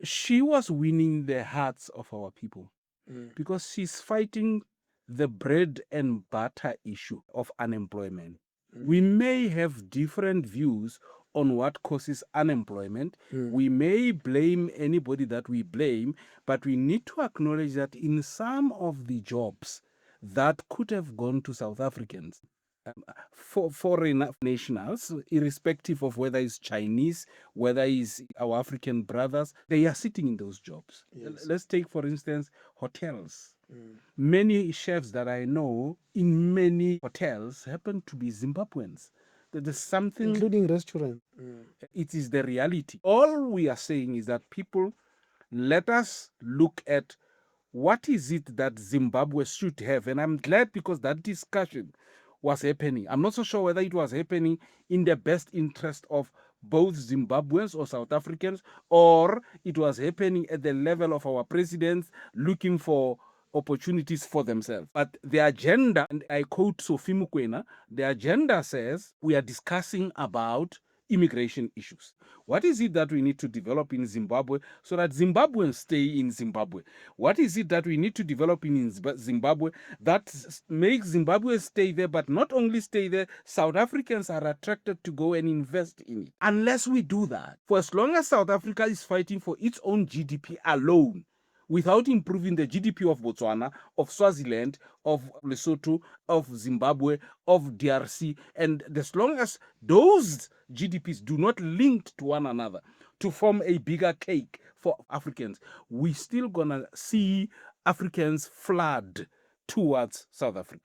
she was winning the hearts of our people Mm. because she's fighting the bread and butter issue of unemployment. We may have different views on what causes unemployment. We may blame anybody that we blame, but we need to acknowledge that in some of the jobs that could have gone to South Africans, for foreign nationals, irrespective of whether it's Chinese, whether it's our African brothers, they are sitting in those jobs. Yes. Let's take, for instance, hotels. Mm. Many chefs that I know in many hotels happen to be Zimbabweans. There's something, including restaurant. it is the reality. All we are saying is that people, let us look at what is it that Zimbabwe should have. And I'm glad because that discussion was happening. I'm not so sure whether it was happening in the best interest of both Zimbabweans or South Africans, or it was happening at the level of our presidents looking for opportunities for themselves. But the agenda, and I quote Sophie Mukwena, the agenda says we are discussing about immigration issues. What is it that we need to develop in Zimbabwe so that Zimbabweans stay in Zimbabwe? What is it that we need to develop in Zimbabwe that makes Zimbabwe stay there, but not only stay there, South Africans are attracted to go and invest in it? Unless we do that, for as long as South Africa is fighting for its own GDP alone, without improving the GDP of Botswana, of Swaziland, of Lesotho, of Zimbabwe, of DRC, and as long as those GDPs do not link to one another to form a bigger cake for Africans, we still gonna see Africans flood towards South Africa.